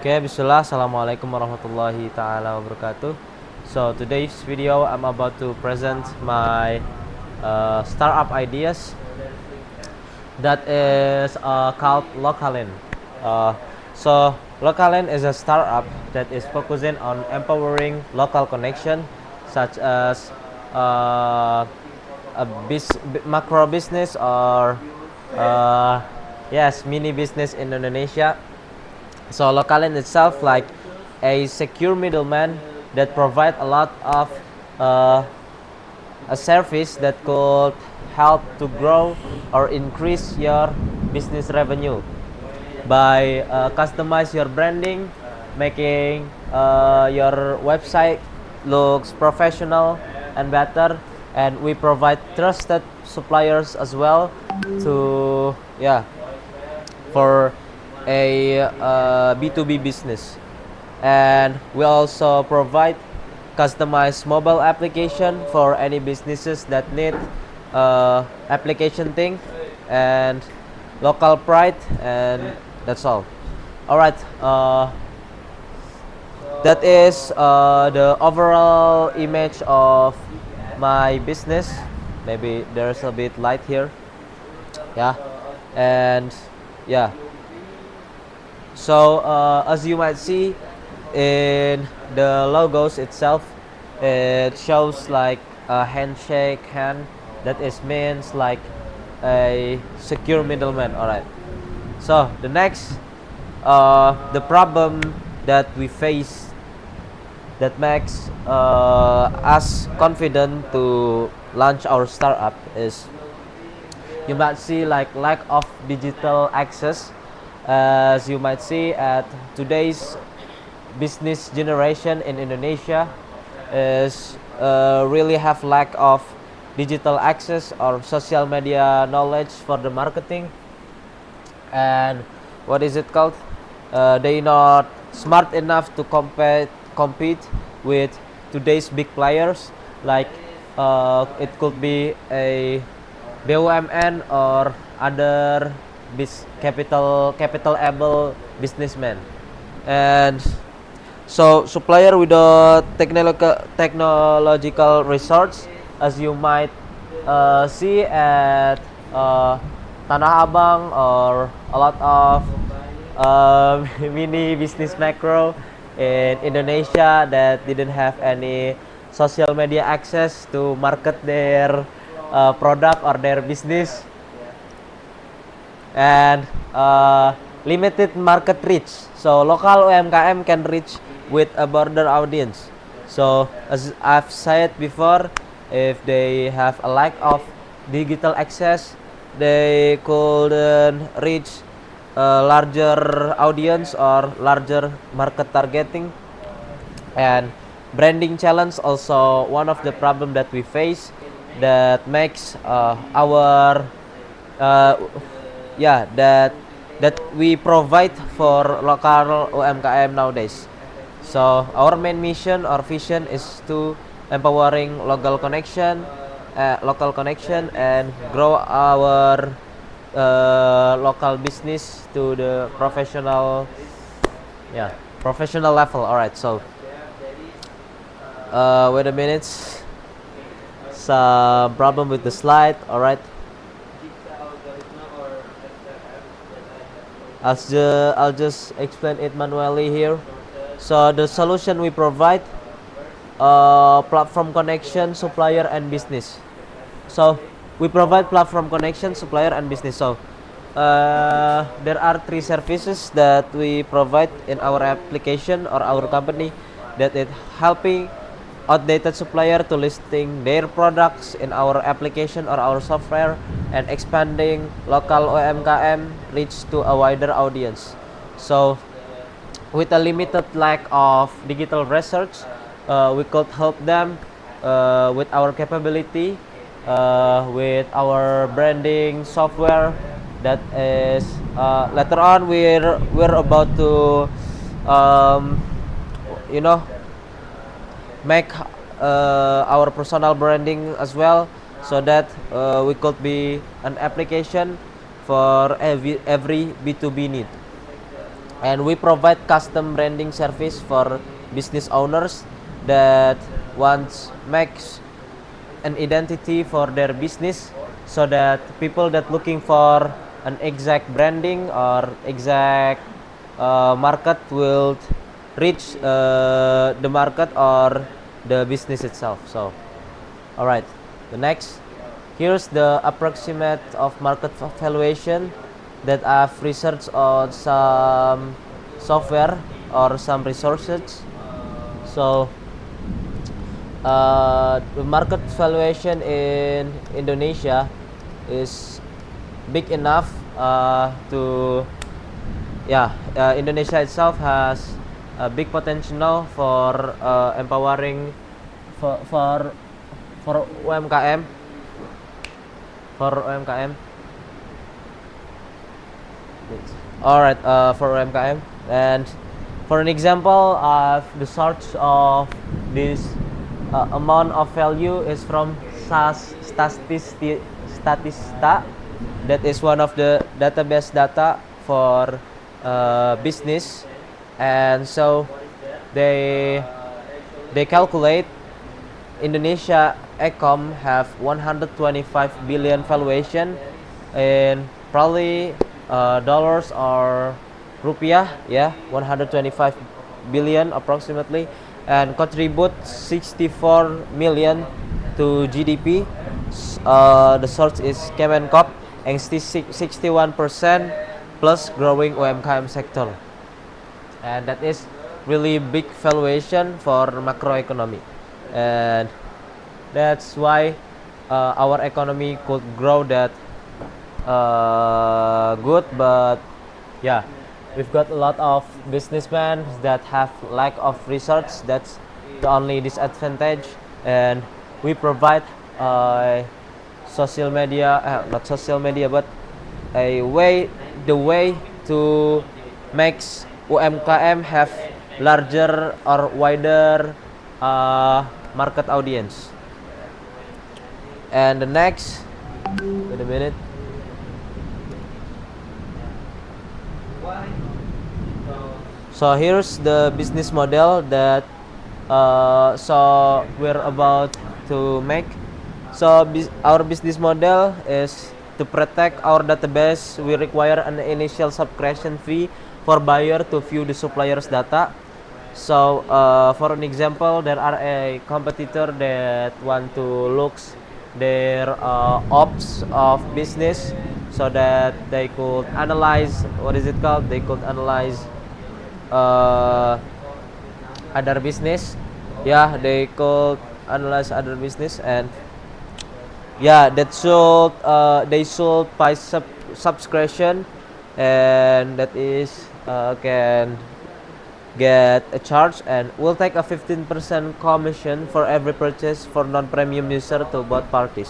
Okay, Bismillah, Assalamualaikum warahmatullahi ta'ala wabarakatuh. So today's video I'm about to present my startup ideas that is called Localin. Uh, Localin is a startup that is focusing on empowering local connection such as uh, macro business or uh, yes, mini business in Indonesia. So Localin itself like a secure middleman that provide a lot of uh, a service that could help to grow or increase your business revenue by customize your branding, making your website looks professional and better, and we provide trusted suppliers as well to for a B2B business. And we also provide customized mobile application for any businesses that need application thing and local pride, and that's all right. That is the overall image of my business. Maybe there's a bit light here, yeah. And yeah, so as you might see in the logos itself, it shows like a handshake hand that is means like a secure middleman. All right, so the next the problem that we face that makes us confident to launch our startup is you might see like lack of digital access. As you might see at today's business generation in Indonesia is really have lack of digital access or social media knowledge for the marketing, and what is it called, they not smart enough to compete with today's big players like it could be a BUMN or other capital able businessmen. And so supplier without technological resource, as you might see at uh, Tanah Abang or a lot of mini business macro in Indonesia that didn't have any social media access to market their product or their business, and limited market reach. So local UMKM can reach with a broader audience. So as I've said before, if they have a lack of digital access, they couldn't reach a larger audience or larger market targeting. And branding challenge also one of the problem that we face that makes our uh, yeah that we provide for local UMKM nowadays. So our main mission or vision is to empowering local connection and grow our local business to the professional level. All right, so wait a minute, some problem with the slide. All right, I'll just explain it manually here. So the solution we provide platform connection, supplier, and business. So we provide platform connection, supplier, and business. So there are three services that we provide in our application or our company that is helping outdated supplier to listing their products in our application or our software, and expanding local UMKM reach to a wider audience. So with a limited lack of digital research, we could help them with our capability, with our branding software that is later on we're about to um, you know make our personal branding as well, so that we could be an application for every B2B need. and we provide custom branding service for business owners that wants makes an identity for their business, so that people that looking for an exact branding or exact market will reach the market or the business itself. So all right, the next, here's the approximate of market valuation that I've researched on some software or some resources. So the market valuation in Indonesia is big enough to Indonesia itself has a big potential for empowering for for UMKM for UMKM. All right, for UMKM, and for an example of the source of this amount of value is from Statista. That is one of the database data for business, and so they they calculate Indonesia Ecom have 125 billion valuation in probably dollars or rupiah, yeah, 125 billion approximately, and contribute 64 million to GDP. The source is Kemenkop, and 61% plus growing UMKM sector, and that is really big valuation for macroeconomy, and that's why our economy could grow that good. But yeah, we've got a lot of businessmen that have lack of research. That's the only disadvantage, and we provide social media, not social media, but the way to make UMKM have larger or wider market audience. And the next, wait a minute. So here's the business model that so we're about to make. So our business model is to protect our database. We require an initial subscription fee for buyer to view the supplier's data. So for an example, there are a competitor that want to look their ops of business, so that they could analyze, what is it called, they could analyze uh, other business. Yeah, they could analyze other business, and yeah, that should they should buy subscription, and that is can get a charge, and we'll take a 15% commission for every purchase for non-premium user to both parties,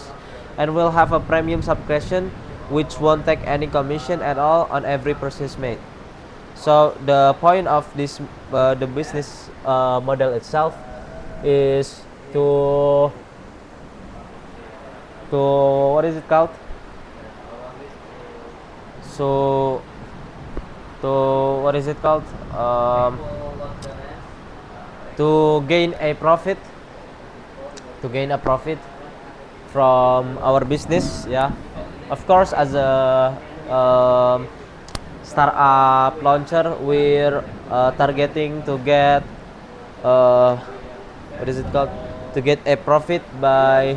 and we'll have a premium subscription which won't take any commission at all on every purchase made. So the point of this the business model itself is to to what is it called, so to what is it called to gain a profit, to gain a profit from our business. Yeah, of course, as a startup launcher, we're targeting to get what is it called, to get a profit by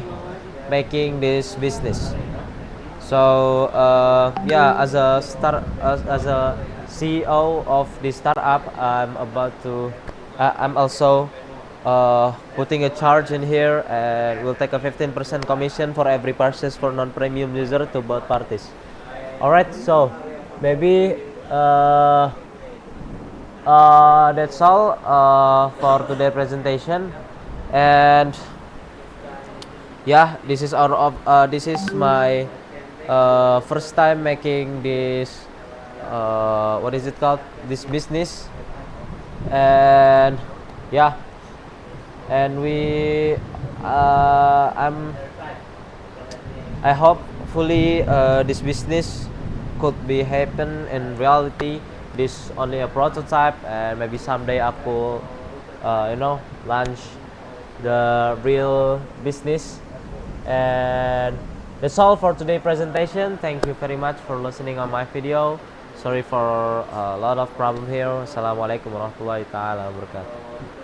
making this business. So yeah, as a CEO of this startup, I'm also putting a charge in here, and we'll take a 15% commission for every purchase for non-premium user to both parties. All right, so maybe that's all for today's presentation, and yeah, this is my first time making this what is it called, this business, and yeah, and I hope fully this business could be happen in reality this only a prototype, and maybe someday I could launch the real business. And that's all for today presentation. Thank you very much for listening on my video. Sorry for a lot of problem here. Assalamualaikum warahmatullahi taala wabarakatuh.